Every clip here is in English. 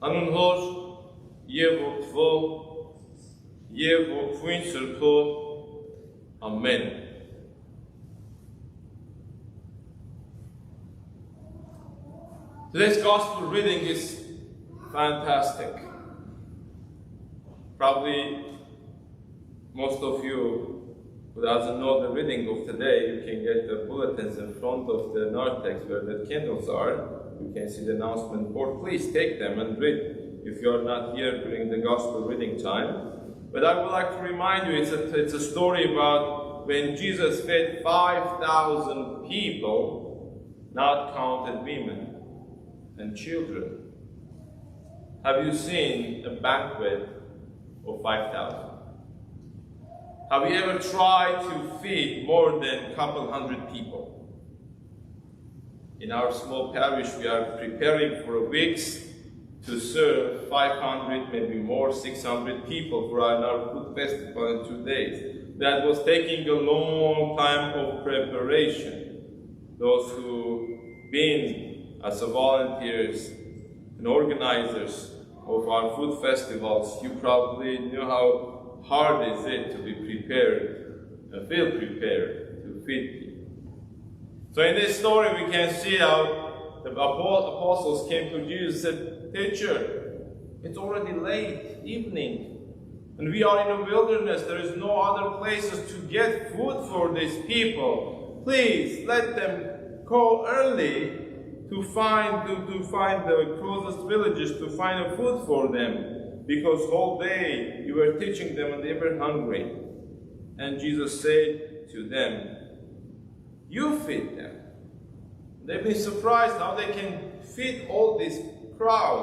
Անուն Հոր և Որդվո և Որդվույն Սրբո, Amen. Today's gospel reading is fantastic. Probably most of you who doesn't know the reading of today, you can get the bulletins in front of the narthex where the candles are. You can see the announcement board. Please take them and read if you are not here during the gospel reading time. But I would like to remind you, it's a story about when Jesus fed 5,000 people, not counted women and children. Have you seen a banquet of 5,000? Have you ever tried to feed more than a couple hundred people? In our small parish, we are preparing for weeks to serve 500, maybe more, 600 people for our food festival in 2 days. That was taking a long time of preparation. Those who been as volunteers and organizers of our food festivals, you probably know how hard is it to be prepared and feel prepared to feed people. So in this story we can see how the apostles came to Jesus and said, "Teacher, it's already late, evening, and we are in a wilderness. There is no other places to get food for these people. Please let them go early to find the closest villages to find food for them, because whole day you were teaching them and they were hungry." And Jesus said to them, "You feed them." They've been surprised how they can feed all this crowd,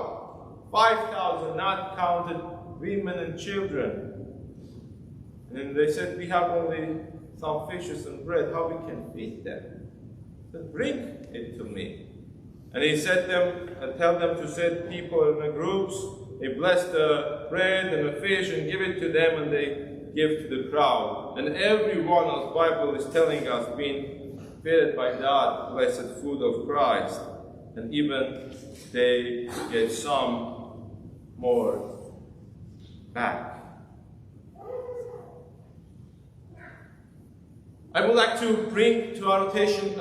5,000, not counted women and children. And they said, "We have only some fishes and bread. How we can feed them?" He said, "Bring it to me." And he tell them to set people in the groups. They bless the bread and the fish and give it to them, and they give to the crowd. And everyone, as Bible is telling us, being fed by that blessed food of Christ. And even they get some more back. I would like to bring to our attention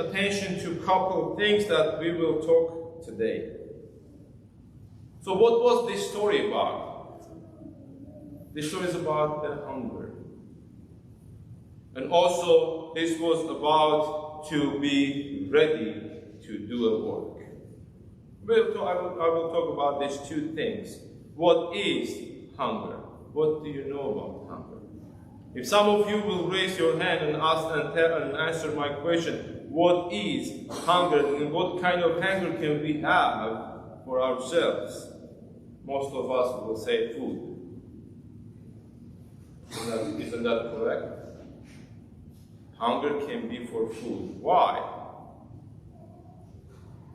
to a couple of things that we will talk today. So what was this story about? This story is about the hunger. And also this was about to be ready to do a work. I will talk about these two things. What is hunger? What do you know about hunger? If some of you will raise your hand and answer my question, what is hunger and what kind of hunger can we have for ourselves? Most of us will say food. Isn't that correct? Hunger can be for food. Why?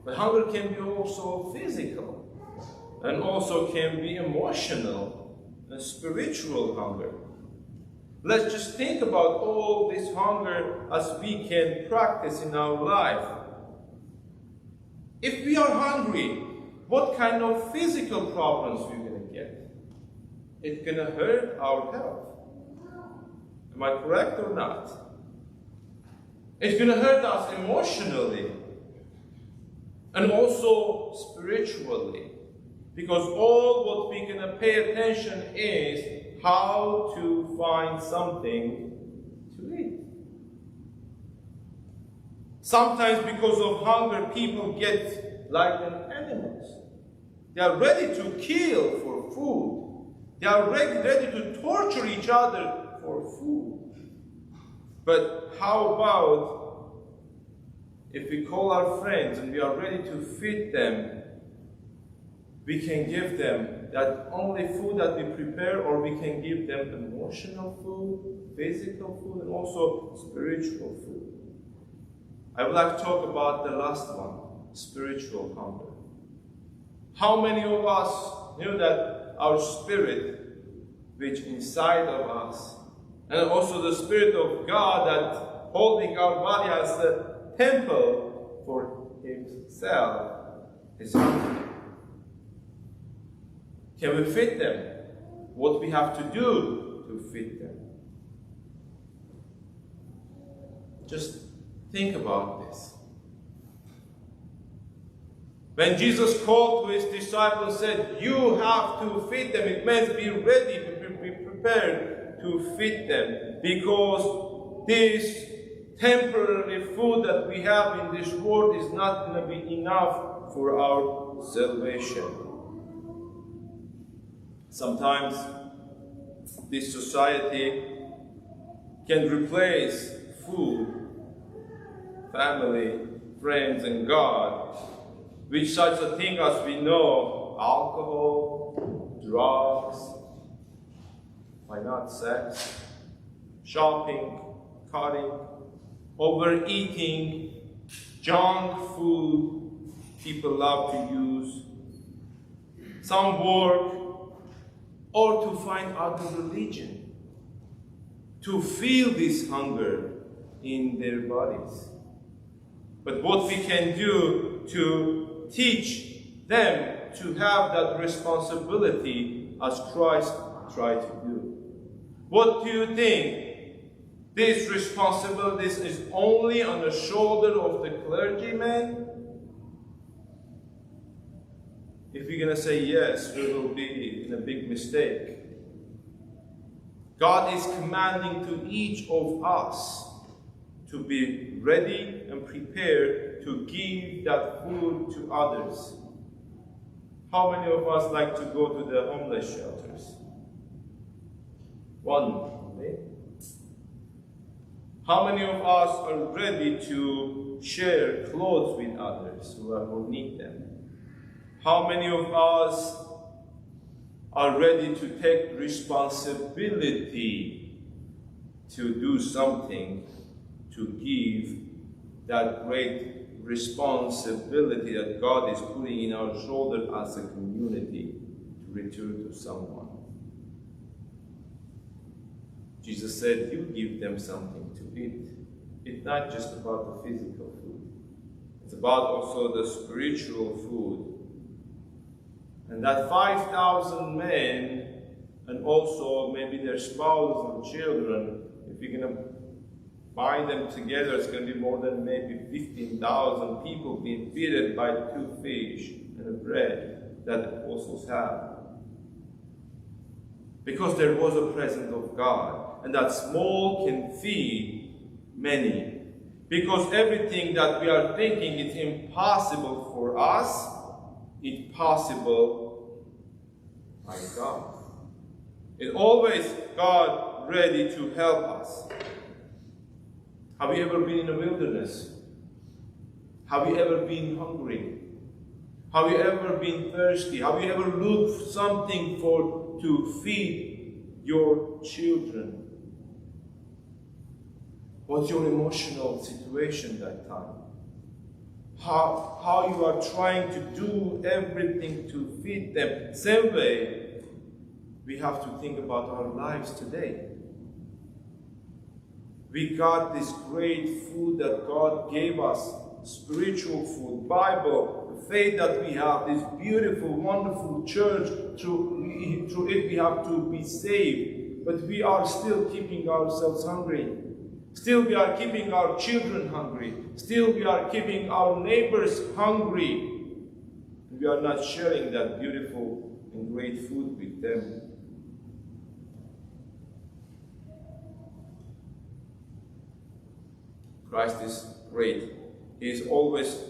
But hunger can be also physical, and also can be emotional and spiritual hunger. Let's just think about all this hunger as we can practice in our life. If we are hungry, what kind of physical problems are we going to get? It's going to hurt our health. Am I correct or not? It's going to hurt us emotionally and also spiritually, because all what we're going to pay attention is how to find something to eat. Sometimes because of hunger, people get like animals. They are ready to kill for food. They are ready to torture each other for food. But how about if we call our friends and we are ready to feed them, we can give them that only food that we prepare, or we can give them emotional food, physical food, and also spiritual food. I would like to talk about the last one, spiritual hunger. How many of us knew that our spirit, which inside of us, and also the Spirit of God that holding our body as a temple for Himself, is hungry? Can we feed them? What we have to do to feed them? Just think about this. When Jesus called to his disciples, said, you have to feed them. It means be ready, be prepared to feed them. Because this temporary food that we have in this world is not going to be enough for our salvation. Sometimes this society can replace food, family, friends, and God with such a thing as we know: alcohol, drugs, why not sex, shopping, cutting, overeating, junk food people love to use, some work, or to find other religion, to feel this hunger in their bodies. But what we can do to teach them to have that responsibility as Christ tried to do. What do you think? This responsibility is only on the shoulder of the clergyman? If we're going to say yes, we will be in a big mistake. God is commanding to each of us to be ready and prepared to give that food to others. How many of us like to go to the homeless shelters? One, maybe. How many of us are ready to share clothes with others who need them? How many of us are ready to take responsibility to do something to give that great responsibility that God is putting in our shoulder as a community to return to someone? Jesus said, you give them something to eat. It's not just about the physical food. It's about also the spiritual food. And that 5,000 men, and also maybe their spouses and children, if you're going to bind them together, it's going to be more than maybe 15,000 people being fed by 2 fish and a bread that the apostles had. Because there was a presence of God, and that small can feed many. Because everything that we are thinking is impossible for us, it's possible by God. It's always God ready to help us. Have you ever been in the wilderness? Have you ever been hungry? Have you ever been thirsty? Have you ever looked for something to feed your children? What's your emotional situation that time? How you are trying to do everything to feed them. Same way, we have to think about our lives today. We got this great food that God gave us, spiritual food, Bible, the faith that we have, this beautiful, wonderful church. Through it we have to be saved. But we are still keeping ourselves hungry. Still we are keeping our children hungry. Still we are keeping our neighbors hungry. We are not sharing that beautiful and great food with them. Christ is great. He is always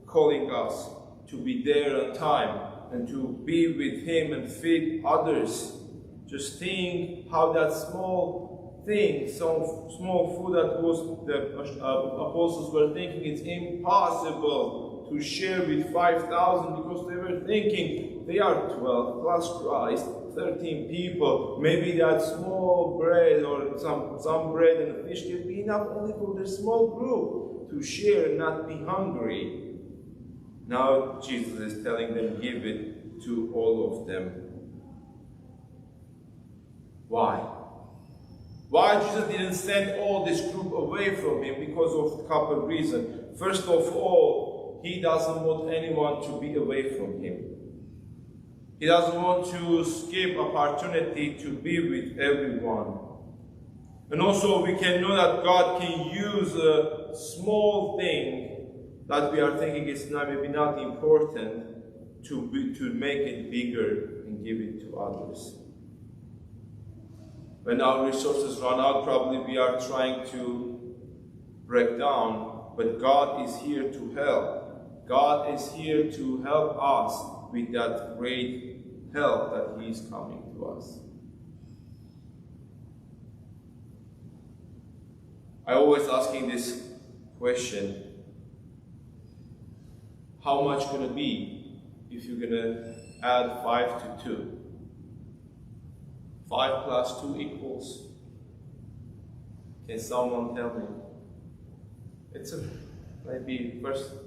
calling us to be there on time and to be with Him and feed others. Just think how that small thing, some small food that was the apostles were thinking it's impossible to share with 5,000 because they were thinking they are 12 plus Christ, 13 people. Maybe that small bread or some bread and a fish can be enough only for the small group to share and not be hungry. Now Jesus is telling them, give it to all of them. Why? Why Jesus didn't send all this group away from Him? Because of a couple of reasons. First of all, He doesn't want anyone to be away from Him. He doesn't want to skip opportunity to be with everyone. And also we can know that God can use a small thing that we are thinking is maybe not important to make it bigger and give it to others. When our resources run out, probably we are trying to break down, but God is here to help. God is here to help us with that great help that He is coming to us. I always asking this question: how much gonna be if you're gonna add 5 to 2? 5 plus 2 equals? Can someone tell me? It's maybe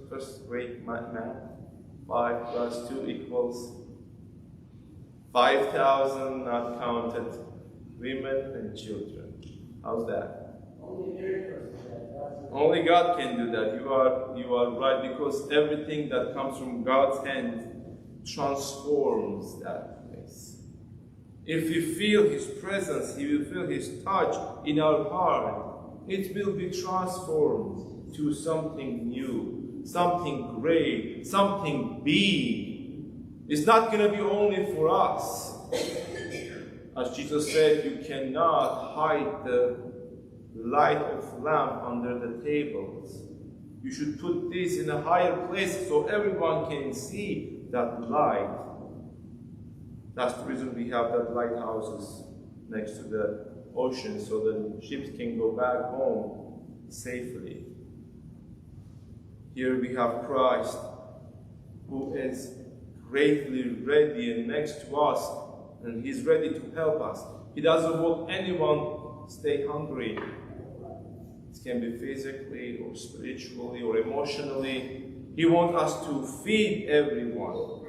first grade math. 5 plus 2 equals 5,000 not counted women and children. How's that? Only God can do that. You are right, because everything that comes from God's hand transforms that place. If we feel His presence, He will feel His touch in our heart. It will be transformed to something new, something great, something big. It's not going to be only for us. As Jesus said, you cannot hide the light of lamp under the tables. You should put this in a higher place so everyone can see that light. That's the reason we have that lighthouses next to the ocean, so the ships can go back home safely. Here we have Christ, who is greatly ready and next to us, and He's ready to help us. He doesn't want anyone to stay hungry. It can be physically or spiritually or emotionally. He wants us to feed everyone.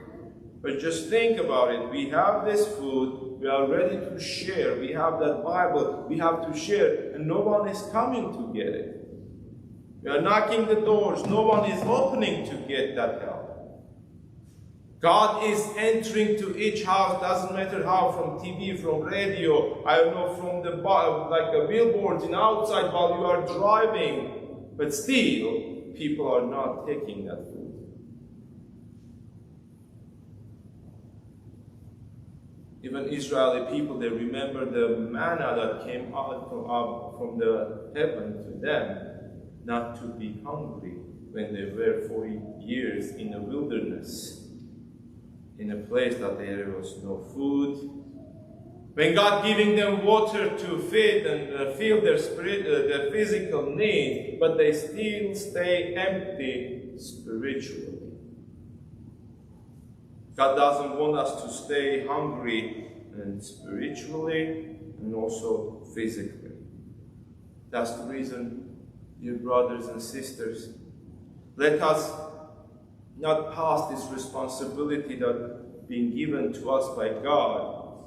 But just think about it. We have this food, we are ready to share. We have that Bible, we have to share, and no one is coming to get it. We are knocking the doors, no one is opening to get that help. God is entering to each house, doesn't matter how, from TV, from radio, I don't know, from the billboards and outside while you are driving, but still, people are not taking that food. Even Israeli people, they remember the manna that came out from the heaven to them, not to be hungry when they were 40 years in the wilderness, in a place that there was no food. When God giving them water to feed and fill their their physical need, but they still stay empty spiritually. God doesn't want us to stay hungry and spiritually and also physically. That's the reason, dear brothers and sisters, let us not pass this responsibility that being given to us by God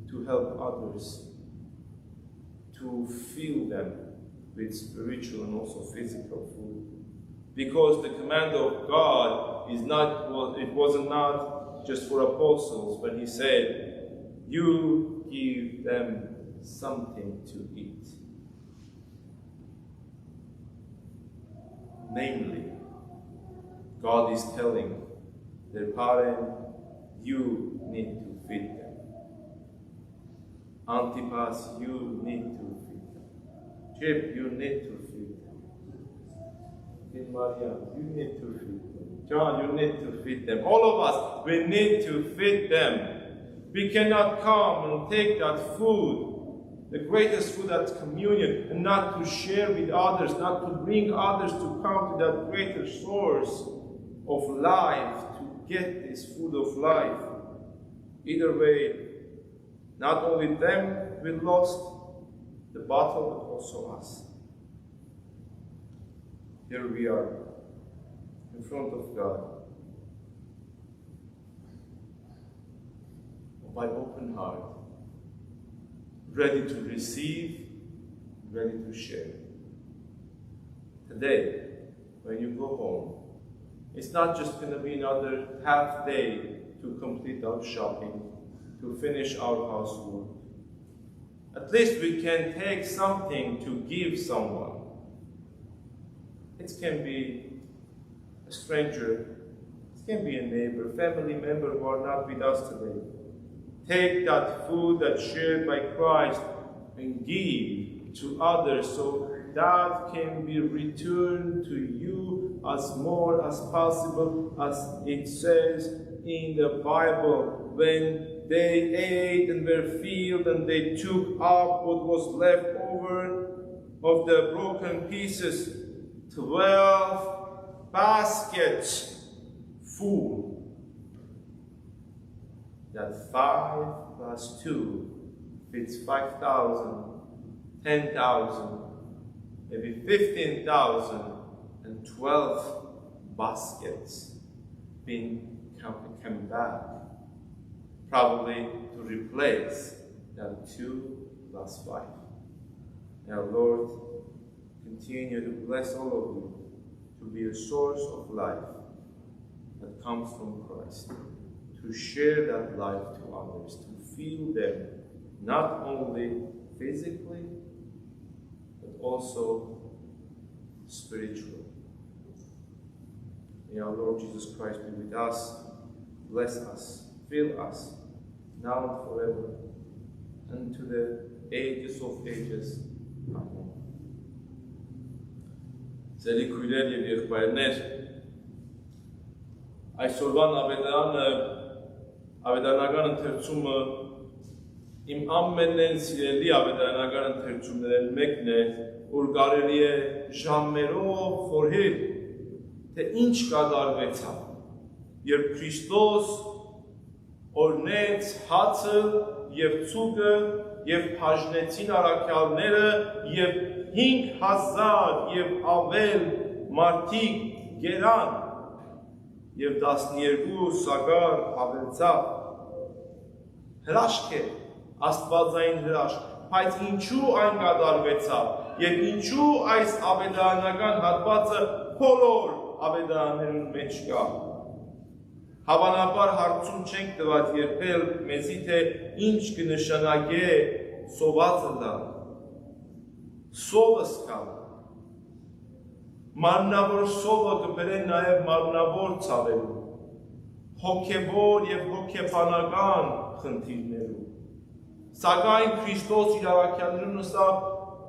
to help others, to fill them with spiritual and also physical food. Because the command of God is not, it wasn't not just for apostles, but He said, you give them something to eat. Namely, God is telling their Paren, you need to feed them. Antipas, you need to feed them. Chip, you need to feed them. Maria, you need to feed them. John, you need to feed them. All of us, we need to feed them. We cannot come and take that food, the greatest food, that's communion, and not to share with others, not to bring others to come to that greater source of life, to get this food of life. Either way, not only them we lost the battle, but also us. Here we are, in front of God, by open heart, ready to receive, ready to share. Today, when you go home, it's not just going to be another half day to complete our shopping, to finish our housework. At least we can take something to give someone. It can be a stranger, it can be a neighbor, family member who are not with us today. Take that food that's shared by Christ and give to others so that can be returned to you as more as possible, as it says in the Bible. When they ate and were filled and they took up what was left over of the broken pieces, 12 baskets full. That 5 plus 2 fits 5,000, 10,000, maybe 15,000, and 12 baskets being come back, probably to replace that 2 plus 5. Now, Lord, continue to bless all of you to be a source of life that comes from Christ, to share that life to others, to fill them not only physically, but also spiritually. May our Lord Jesus Christ be with us, bless us, fill us, now and forever, and to the ages of ages. Amen. Ձերի քույրեր և եղբայրներ, այսօրվան ավետարանական ընթերցումը իմ ամենեն սիրելի ավետարանական ընթերցումներն մեկն է, որ կարելի է ժամերով խորհել, թե ինչ կատարվեցավ, երբ Քրիստոս օրնեց հացը և ցուգը և բաժնեցին առաքյալները և 5,000 և ավել մարդիկ գերան և 12 սագար հավելցավ։ Հրաշք է, աստվածային հրաշք, բայց ինչու այն կատարվեցավ և ինչու այս ավետարանական հատվածը բոլոր ավետարաններուն մեջ կա։ Հավանաբար հարցում չենք տված երբել մեզի, թե ինչ կնշանակե սովածը դա։ Սովը սկալ։ Մարմնավոր սովը կբերեն նաև մարմնավոր ցավերու, հոգևոր և հոգեբանական խնդիրներու։ Սակայն Քրիստոս իր առաքյալներուն ասավ,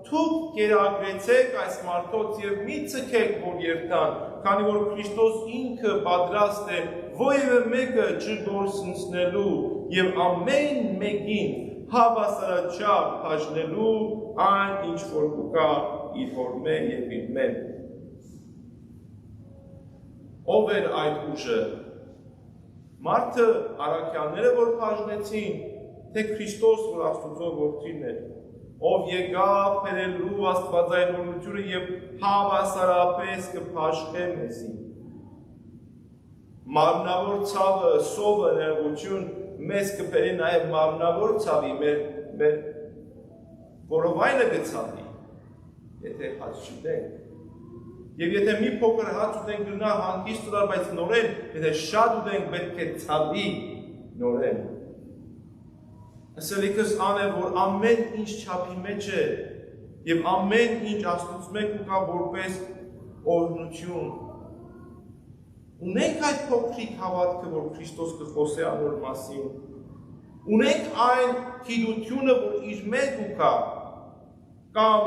դուք կերակրեցեք այս մարդոց և մի ցկեք, որ երթան, քանի որ Քրիստոս ինքը պատրաստ է որևէ մեկը չգործնցնելու և ամեն մեկին հավասարաչափ բաժնելու այն, ինչ որ կա իր հորմե և իր մեն։ Ով էր այդ ուժը։ Մարդը առաքյալները, որ բաժնեցին, թե Քրիստոս, որ Աստուծո որդին էր, ով եկավ բերելու աստվածային օրհնությունը և հավասարապես կփաշխե մեզի։ Մարմնավոր ցավը, սովը, ներողություն մեզ կբերի նաև մարմնավոր ցավի, մեր որովայնը կցավի, եթե հաց չուտենք։ Եվ եթե մի փոքր հաց ուտենք գրնա հանգիստ ուտալ, բայց նորեն, եթե շատ ուտենք, պետք է ցավի նորեն։ Ասելիքս ան է, որ ամեն ինչ չափի մեջ է և ամեն ինչ Աստծուց մեկ կա որպես օրհնություն։ Ունենք այդ փոքրիկ հավատքը, որ Քրիստոս կխոսե անոր մասին։ Ունենք այն գիտությունը, որ իր մեջ կա, կամ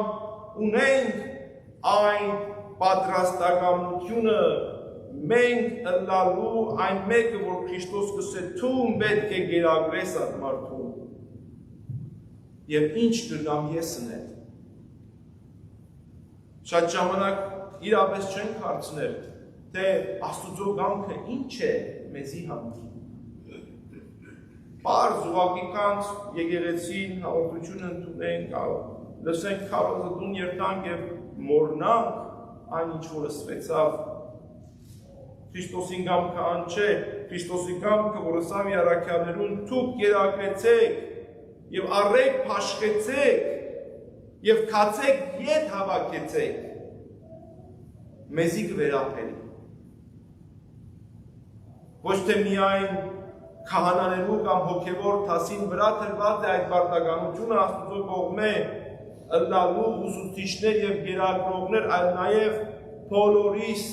ունենք այն պատրաստակամությունը մենք ըլլալու այն մեկը, որ Քրիստոս կսե թում պետք է գերագրես այդ մարդուն։ Եվ ինչ կրնամ ես ընել։ Շատ ժամանակ իրապես չենք հարցնել, թե Աստուծո կամքը ինչ է մեզի համար։ Պարզ ուղղակի կանց եկեղեցին հաղորդություն ընդունենք, լսենք քարոզը երթանք և մոռնանք այն ինչ որ ասվեցավ։ Քրիստոսին կամքը ան չէ, Քրիստոսի կամքը, որ ասավ իր առաքյալներուն, դուք կերակրեցեք և առեք փաշխեցեք և քացեք ետ հավաքեցեք, մեզի կվերապերի։ Ոչ թե միայն քահանաներու կամ հոգևոր թասին վրա տրված է այդ պարտականությունը Աստծո կողմէ ըլլալու ուսուցիչներ եւ գերակրողներ, այլ նաեւ բոլորիս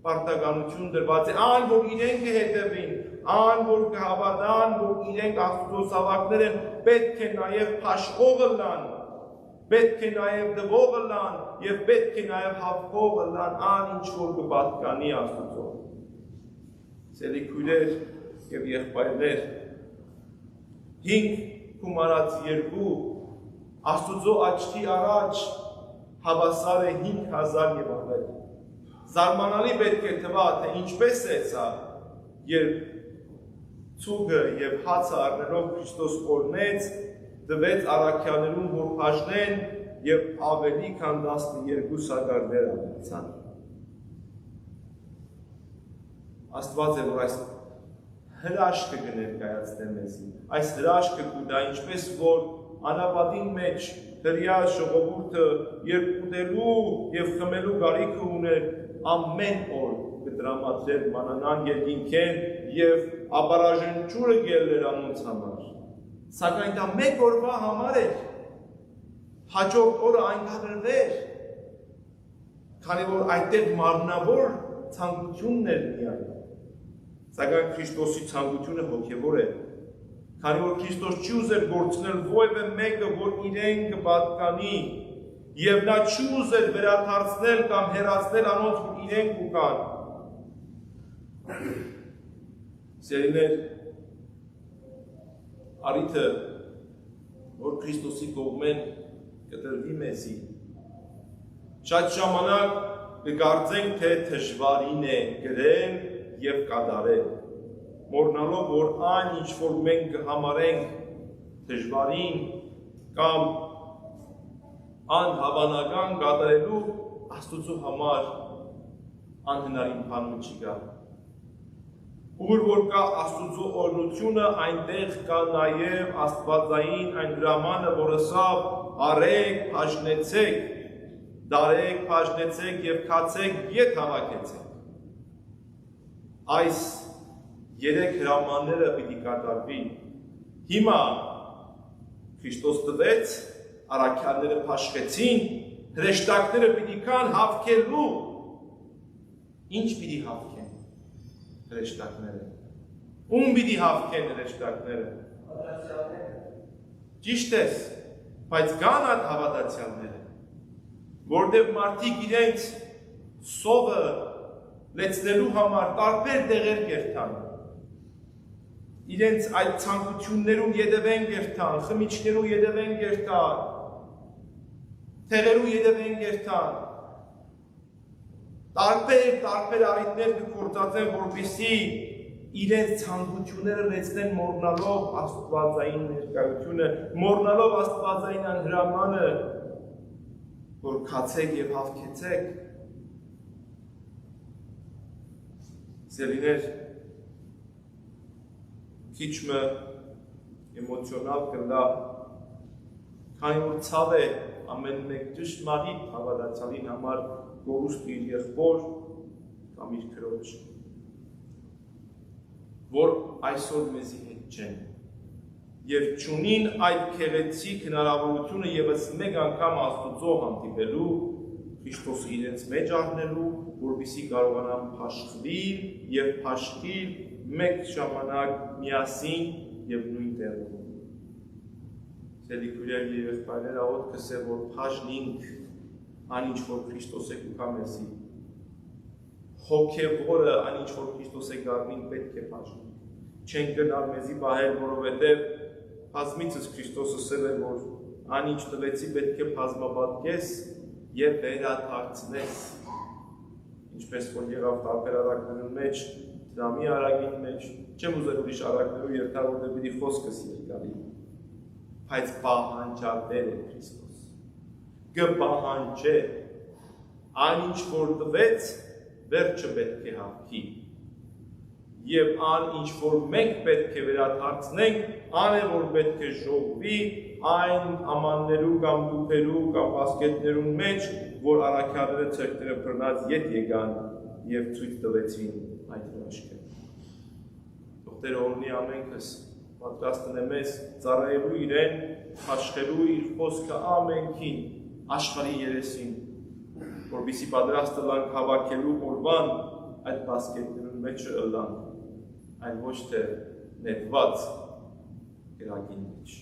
պարտականություն դրված է, ան որ իրենք կհետևին, ան որ կհավատան, որ իրենք Աստծո զավակներ են, պետք է նաեւ փաշխողը լան, պետք է նաեւ դվողը լան եւ պետք է նաեւ հավքողը լան, ան ինչ որ կպատկանի Աստծո։ Սիրելի քույրեր եւ եղբայրներ, 5 գումարած 2 Աստծո աչքի առաջ հավասար է 5000 եւ ավել։ Զարմանալի պետք է թվա, թե ինչպես է սա, երբ ցուգը եւ հացը առնելով Քրիստոս օրնեց, դվեց առաքյալներուն, որ բաժնեն եւ ավելի քան 12 սագարներ անցան։ Աստված է, որ այս հրաշքը կներկայացնե մեզի, այս հրաշքը կուտա, ինչպես որ անապատին մեջ հրյա ժողովուրդը երբ ուտելու եւ խմելու գարիքը ուներ, ամեն օր կդրամատրեր մանանան երկինքեն եւ ապարաժեն ջուրը գելներ անոնց համար։ Սակայն դա մեկ օրվա համար էր, հաջորդ օրը այն կագրվեր, քանի որ այնտեղ մարմնավոր ցանկությունն էր միայն։ Սակայն Քրիստոսի ցանկությունը հոգևոր է, քանի որ Քրիստոս չի ուզեր գործնել ովևէ մեկը, որ իրեն կպատկանի, եւ նա չի ուզեր վերադարձնել կամ հեռացնել անոնց, որ իրենք ուկան։ Սիրելիներ, արիթը, որ Քրիստոսի կողմեն կտրվի մեզի, շատ ժամանակ կգարձենք, թե դժվարին է գրել եւ կատարել, մոռնալով, որ այն, ինչ որ մենք կհամարենք դժվարին կամ անհավանական կատարելու Աստծո համար անհնարին բան չի կա։ Ուր որ կա Աստծո օրհնությունը, այնտեղ կա նաև աստվածային այն հրամանը, որը սավ արեք, բաժնեցեք, դարեք, բաժնեցեք եւ քացեք, ետ հավաքեցեք։ Այս 3 հրամանները պիտի կատարվի։ Հիմա Քրիստոս տվեց, առաքյալները փաշխեցին, հրեշտակները պիտի կան հավքելու։ Ինչ պիտի հավքեն հրեշտակները։ Ում պիտի հավքեն հրեշտակները։ Ճիշտ ես, բայց կան այդ հավատացյալները, որտեղ մարդիկ իրենց սովը լեցնելու համար տարբեր տեղեր կերտան, իրենց այդ ցանկություններում ետևեն կերտան, խմիչքներում ետևեն կերտան, թեղերու ետևեն կերտան, տարբեր առիթներ կգործածեն, որպեսզի իրենց ցանկությունները լեցնեն, մոռնալով աստվածային ներկայությունը, մոռնալով աստվածային հրամանը, որ քացեք եւ հավքեցեք։ Սիրելիներ, քիչը էմոցիոնալ կլա, քանի որ ցավ է ամեն մեկ ճշմարիտ հավատացյալին համար գորուստ իր եղբոր կամ իր քրոջ, որ այսօր մեզի հետ չեն եւ ճունին այդ քեղեցիկ հնարավորությունը եւս մեկ անգամ Աստծո հանդիպելու, Քրիստոսը իրենց մեջ առնելու, որպեսզի կարողանան փաշխվել եւ փաշխիլ մեկ ժամանակ միասին եւ նույն տեղում։ Սիրելի քույրեր եւ եղբայրներ, աղոտ կսե որ փաժնինք անինչ որ Քրիստոս է կուքա մեզի, հոգևորը անինչ որ Քրիստոս է գարնին պետք է փաժնինք։ Չեն գնալ մեզի պահել, որովհետեւ բազմիցս Քրիստոսը ասել է, որ անինչ տվեցի պետք է բազմապատկես եւ վերադարձնես, ինչպես որ եղավ տարբեր արակներուն մեջ, դրամի արագին մեջ, չեմ ուզել ուրիշ արակներու երթալ, որտեղ պիտի խոսքս երկարի, բայց պահանջատեր է Քրիստոս, կպահանջե, անինչ որ տվեց, վերջը պետք է հավքի, եւ ան ինչ որ մենք պետք է վերադարձնենք, ան է որ պետք է ժողվի այն ամաններու կամ դուփերու կամ բասկետներուն մեջ, որ առաքյալները ցերկները բռնած ետ եկան եւ ցույց տվեցին այդ հրաշքը։ Թող Տեր օրհնի ամենքս, պատրաստն է մեզ ծառայելու իրեն, աշխերու իր խոսքը ամենքին, աշխարհի երեսին, որպեսզի պատրաստը լանք հավաքելու օրվան այդ բասկետներուն մեջը ըլլան, այլ ոչ թե նետված գրագին մեջ։